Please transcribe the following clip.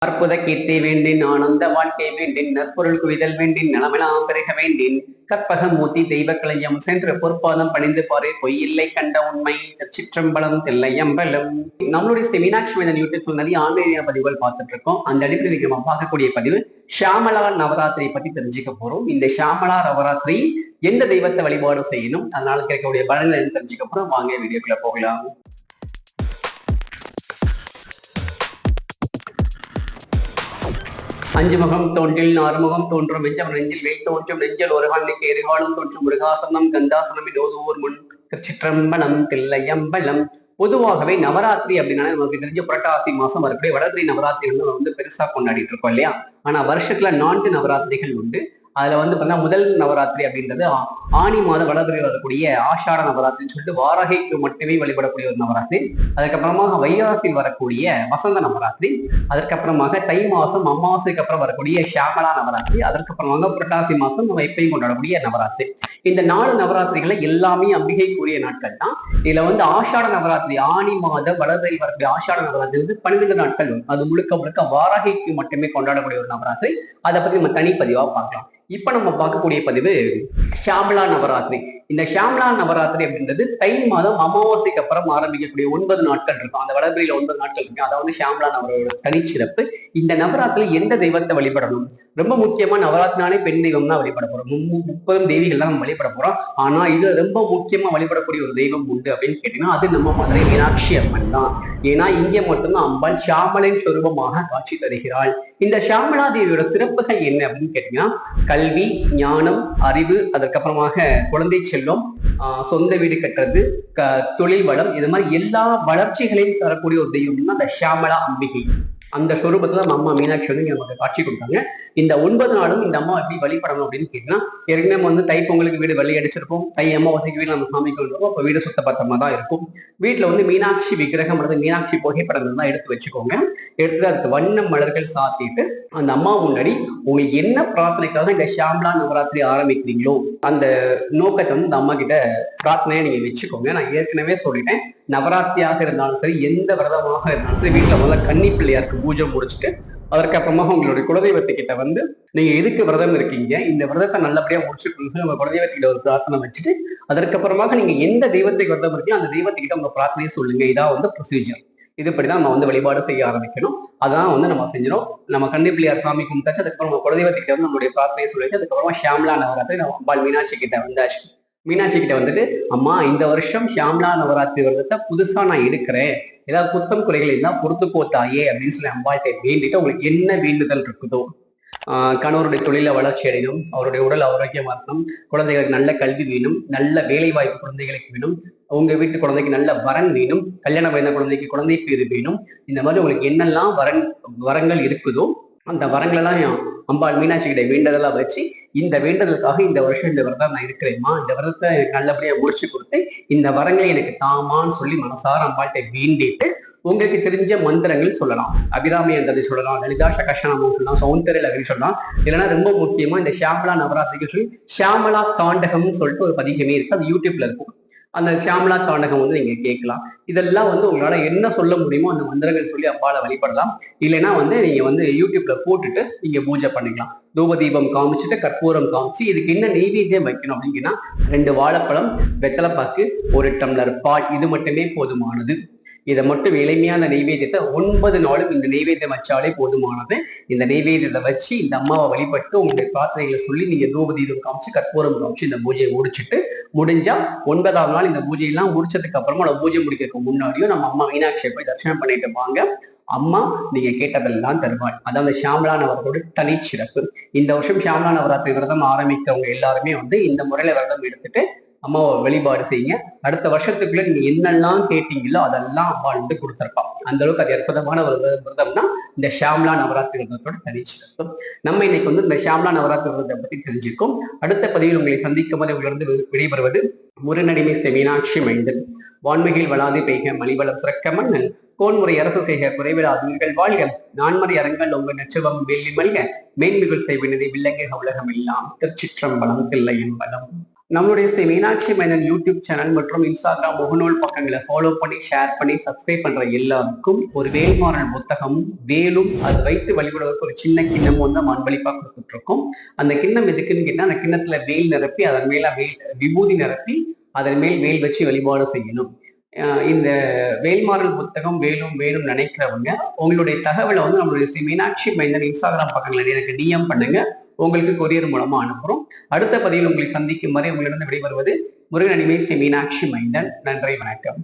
அற்புத கீர்த்தி வேண்டின் ஆனந்த வாழ்க்கை வேண்டின் நற்பொருள் குவிதல் வேண்டின் நலமெல்லாம் பெருக வேண்டின் கற்பக மூர்த்தி தெய்வ கலையம் சென்று பொற்பாதம் பணிந்து பாரு பொய்யில்லை கண்ட உண்மை திருச்சிற்றம்பலம் தில்லையம்பலம். நம்மளுடைய மீனாட்சி வேதன் யூடியூப் நிறைய ஆன்மீக பதிவுகள் பார்த்துட்டு இருக்கோம். அந்த அடிப்படையில் நம்ம பார்க்கக்கூடிய பதிவு ஷியாமளா நவராத்திரி பத்தி தெரிஞ்சுக்க போறோம். இந்த ஷியாமளா நவராத்திரி எந்த தெய்வத்தை வழிபாடு செய்யணும், அதனால கிடைக்கக்கூடிய பலன்கள் தெரிஞ்சுக்க போறோம். வாங்க வீடியோக்குள்ள போகலாம். அஞ்சு முகம் தோன்றில் ஆறுமுகம் தோன்றும் வெஞ்சம் நெஞ்சில் வெய் தோன்றும் நெஞ்சல் ஒரு கண்ணுக்கு எரிவாளும் தோன்றும் முருகாசனம் கந்தாசனம் இதோதூர் முன் திருச்சிற்றம்பலம் தில்லையம்பலம். பொதுவாகவே நவராத்திரி அப்படின்னா நமக்கு தெரிஞ்ச புரட்டாசி மாசம் வரக்கூடிய வளர்பிறை நவராத்திரி வந்து பெருசா கொண்டாடிட்டு இருக்கோம் இல்லையா. ஆனா வருஷத்துல 4 நவராத்திரிகள் உண்டு. அதுல வந்து பார்த்தீங்கன்னா முதல் நவராத்திரி அப்படின்றது ஆனி மாதம் வளர்பிறை வரக்கூடிய ஆஷாட நவராத்திரின்னு சொல்லிட்டு வாராகிக்கு மட்டுமே வழிபடக்கூடிய ஒரு நவராத்திரி. அதுக்கப்புறமாக வைகாசியில் வரக்கூடிய வசந்த நவராத்திரி. அதற்கப்புறமாக தை மாசம் அமாவாசைக்கு அப்புறம் வரக்கூடிய ஷியாமளா நவராத்திரி. அதற்கப்புறமாக புரட்டாசி மாசம் நம்ம எப்பயும் கொண்டாடக்கூடிய நவராத்திரி. இந்த 4 நவராத்திரிகளை எல்லாமே அம்பிகைக்குரிய நாட்கள் தான். இதுல வந்து ஆஷாட நவராத்திரி ஆனி மாதம் வளர்பிறை வரக்கூடிய ஆஷாட நவராத்திரி வந்து 12 நாட்கள். அது முழுக்க வாராகிக்கு மட்டுமே கொண்டாடக்கூடிய ஒரு நவராத்திரி. அதை பத்தி நம்ம தனிப்பதிவா பார்க்கலாம். இப்ப நம்ம பார்க்கக்கூடிய பதிவு ஷியாமளா நவராத்திரி. இந்த ஷியாமளா நவராத்திரி அப்படின்றது தை மாதம் அமாவாசைக்கு அப்புறம் ஆரம்பிக்கக்கூடிய 9 நாட்கள் இருக்கும். அந்த வளர்பிறையில 9 நாட்கள் இருக்கு. அதாவது ஷியாமளா நவரோட தனிச்சிறப்பு. இந்த நவராத்திரி எந்த தெய்வத்தை வழிபடணும்? ரொம்ப முக்கியமா நவராத்திரினாலே பெண் தெய்வம் தான் வழிபட போறோம். 30 தெய்வங்கள் தான் நம்ம வழிபட போறோம். ஆனா இது ரொம்ப முக்கியமா வழிபடக்கூடிய ஒரு தெய்வம் உண்டு அப்படின்னு கேட்டீங்கன்னா அது நம்ம மதுரை மீனாட்சி அம்மன் தான். ஏன்னா இங்கே மட்டும்தான் அம்பாள் ஷியாமளின் சொரூபமாக காட்சி தருகிறாள். இந்த ஷியாமளா தேவியோட சிறப்புகள் என்ன அப்படின்னு கேட்டீங்கன்னா கல்வி, ஞானம், அறிவு, அதற்கப்புறமாக குழந்தை செல்வம், சொந்த வீடு கட்டுறது, தொழில் வளம், இது மாதிரி எல்லா வளர்ச்சிகளையும் தரக்கூடிய ஒரு தெய்வம் அந்த ஷியாமளா அம்பிகை. அந்த சொரூபத்துல நம்ம அம்மா மீனாட்சி வந்து நமக்கு காட்சி கொடுத்தாங்க. இந்த 9 நாளும் இந்த அம்மா எப்படி வழிபடணும் அப்படின்னு கேட்டீங்கன்னா ஏற்கனவே நம்ம வந்து தை பொங்கலுக்கு வீடு வெள்ளை அடிச்சிருப்போம். தை அமாவாசைக்கு வீடு நம்ம சாமிக்கு வந்துருவோம். அப்போ வீடு சுத்தப்பத்தமா தான் இருக்கும். வீட்டுல வந்து மீனாட்சி விக்கிரகம் அல்லது மீனாட்சி புகைப்படங்கள் தான் எடுத்து வச்சுக்கோங்க. எடுத்து அதுக்கு வண்ண மலர்கள் சாத்திட்டு அந்த அம்மா முன்னாடி உங்களுக்கு என்ன பிரார்த்தனைக்காக இந்த ஷியாமளா நவராத்திரி ஆரம்பிக்கிறீங்களோ அந்த நோக்கத்தை வந்து இந்த அம்மா கிட்ட பிரார்த்தனையை நீங்க வச்சுக்கோங்க. நான் ஏற்கனவே சொல்லிட்டேன், நவராத்திரியாக இருந்தாலும் சரி எந்த விரதமாக இருந்தாலும் சரி வீட்டுல முதல்ல கன்னி பிள்ளையாருக்கு பூஜை முடிச்சுட்டு அதற்கப்புறமாக உங்களுடைய குலதெய்வத்துக்கிட்ட வந்து நீங்க எதுக்கு விரதம் இருக்கீங்க, இந்த விரதத்தை நல்லபடியா முடிச்சுக்கணும் உங்க குலதெய்வத்திட்ட ஒரு பிரார்த்தனை வச்சுட்டு அதற்கப்புறமாக நீங்க எந்த தெய்வத்துக்கு விரதம் இருக்கீங்க அந்த தெய்வத்துக்கிட்ட உங்க பிரார்த்தனையை சொல்லுங்க. இதான் வந்து ப்ரொசீஜர். இதுபடிதான் நம்ம வந்து வழிபாடு செய்ய ஆரம்பிக்கணும். அதான் வந்து நம்ம செஞ்சிடும். நம்ம கன்னி பிள்ளையார் சாமி கும்பிட்டாச்சு. அதுக்கப்புறம் நம்ம குலதெய்வத்துக்கிட்ட வந்து நம்மளுடைய பிரார்த்தனையை சொல்லிட்டு அதுக்கப்புறமா ஷியாமளா நவராத்திரி நம்ம அம்பாள் மீனாட்சி கிட்ட வந்தாச்சு. மீனாட்சி கிட்ட வந்துட்டு அம்மா இந்த வருஷம் ஷியாமளா நவராத்திரி விரதத்தை புதுசா நான் எடுக்கிறேன், ஏதாவது குத்தம் குறைகள் இருந்தா பொறுத்துக்கோ தாயே அப்படின்னு சொல்லி அம்பாள்கிட்ட வேண்டிட்டு உங்களுக்கு என்ன வேண்டுதல் இருக்குதோ, கணவருடைய தொழில வளர்ச்சி அடையணும், அவருடைய உடல் ஆரோக்கியமா இருக்கணும், குழந்தைகளுக்கு நல்ல கல்வி வேணும், நல்ல வேலை வாய்ப்பு குழந்தைகளுக்கு வேணும், உங்க வீட்டு குழந்தைக்கு நல்ல வரன் வேணும், கல்யாணம் வயந்த குழந்தைக்கு குழந்தை பேரு வேணும், இந்த மாதிரி உங்களுக்கு என்னெல்லாம் வரங்கள் இருக்குதோ அந்த வரங்களெல்லாம் அம்பாள் மீனாட்சி கிட்ட வேண்டதெல்லாம் வச்சு இந்த வேண்டதற்காக இந்த வருஷம் இந்த விரதம் நான் இருக்கிறேம்மா, இந்த விரதத்தை எனக்கு நல்லபடியா முடிச்சு கொடுத்து இந்த வரங்களை எனக்கு தாமான்னு சொல்லி மனசார அம்பாள்கிட்ட வேண்டிட்டு உங்களுக்கு தெரிஞ்ச மந்திரங்கள் சொல்லலாம். அபிராமி அந்ததி சொல்லலாம், லலிதா சகசநாமம் சொல்லலாம், சௌந்தர்ய லகரி சொல்லலாம். இல்லைன்னா ரொம்ப முக்கியமா இந்த ஷியாமளா நவராத்திரிக்கு சொல்லி ஷியாமளா தாண்டகம்னு சொல்லிட்டு ஒரு பதிகமே இருக்கு. அது யூடியூப்ல இருக்கும். அந்த ஷியாமளா தாண்டகம் வந்து நீங்க கேட்கலாம். இதெல்லாம் வந்து உங்களால என்ன சொல்ல முடியுமோ அந்த மந்திரங்கள் சொல்லி அப்பால வழிபடலாம். இல்லைன்னா வந்து நீங்க வந்து யூடியூப்ல போட்டுட்டு நீங்க பூஜை பண்ணிக்கலாம். தூப தீபம் காமிச்சுட்டு கற்பூரம் காமிச்சு இதுக்கு என்ன நெய்வேத்தியம் வைக்கணும் அப்படிங்கன்னா 2 வாழைப்பழம், வெத்தலைப்பாக்கு, 1 டம்ளர் பால், இது மட்டுமே போதுமானது. இதை மட்டும் எளிமையான நெய்வேத்தியத்தை 9 நாளும் இந்த நெய்வேத்தியம் வச்சாலே போதுமானது. இந்த நெய்வேத்தியத்தை வச்சு இந்த அம்மாவை வழிபட்டு உங்களுடைய பிரார்த்தனைகளை சொல்லி நீங்க தூபதீபம் காமிச்சு கற்பூரம் காமிச்சு இந்த பூஜையை முடிச்சுட்டு முடிஞ்சா 9ஆம் நாள் இந்த பூஜையெல்லாம் முடிச்சதுக்கு அப்புறமா பூஜை முடிக்கிறதுக்கு முன்னாடியும் நம்ம அம்மா மீனாட்சியை போய் தரிசனம் பண்ணிட்டு வாங்க. அம்மா நீங்க கேட்டதெல்லாம் தருவாள். அதாவது ஷியாமளா நவராத்திரியோட தனிச்சிறப்பு. இந்த வருஷம் ஷியாமளா நவராத்திரி விரதம் ஆரம்பித்தவங்க எல்லாருமே வந்து இந்த முறையில விரதம் எடுத்துட்டு அம்மாவை வழிபாடு செய்யுங்க. அடுத்த வருஷத்துக்குள்ள நீங்க என்னெல்லாம் கேட்டீங்களோ அதெல்லாம் அம்மா வந்து கொடுத்துருப்பான். அந்த அளவுக்கு அது அற்புதமான ஒரு விரதம்னா இந்த ஷியாமளா நவராத்திரி விரதத்தோட தனிச்சிறப்பு. நம்ம இன்னைக்கு வந்து இந்த ஷியாமளா நவராத்திரி விரதத்தை பத்தி தெரிஞ்சுக்கோம். அடுத்த பதிவில் உங்களை சந்திக்கும் போது உங்களிருந்து விடைபெறுவது முருநடிமை மீனாட்சி மைந்தன். வான்மிகில் வளாது பெய்க மலிவளம் சுரக்க மன்னன் கோன்முறை அரசு செய்க குறைவிலாதீர்கள் வாழ்க. நான்மறை அரங்கள் உங்க நெச்சவம் வெள்ளி மல்க மேன்மிகள் செய்வினதை வில்லங்க உலகம் எல்லாம். திருச்சிற்றம்பலம் தில்லையம்பலம். நம்மளுடைய ஸ்ரீ மீனாட்சி மேனன் யூடியூப் சேனல் மற்றும் இன்ஸ்டாகிராம் முகநூல் பக்கங்களை ஃபாலோ பண்ணி ஷேர் பண்ணி சப்ஸ்கிரைப் பண்ற எல்லாருக்கும் ஒரு வேல்மாறல் புத்தகமும் வேலும் அது வைத்து வழிபடுவதற்கு ஒரு சின்ன கிண்ணமும் வந்து நம்ம அன்பளிப்பா கொடுத்துட்டு இருக்கோம். அந்த கிண்ணம் எதுக்குன்னு கேட்டா அந்த கிண்ணத்துல வேல் நிரப்பி அதன் மேல விபூதி நிரப்பி அதன் மேல் வேல் வச்சு வழிபாடு செய்யணும். இந்த வேல்மாறல் புத்தகம் வேலும் வேலும் நினைக்கிறவங்க உங்களுடைய தகவலை வந்து நம்மளுடைய ஸ்ரீ மீனாட்சி மைந்தன் இன்ஸ்டாகிராம் பக்கங்களை எனக்கு டிஎம் பண்ணுங்க. உங்களுக்கு கொரியர் மூலமா அனுப்புறோம். அடுத்த பதிவில் உங்களை சந்திக்கும் வரை உங்களிடம் விடைபெறுவது முருகன் அடிமை ஸ்ரீ மீனாட்சி மைந்தன். நன்றி, வணக்கம்.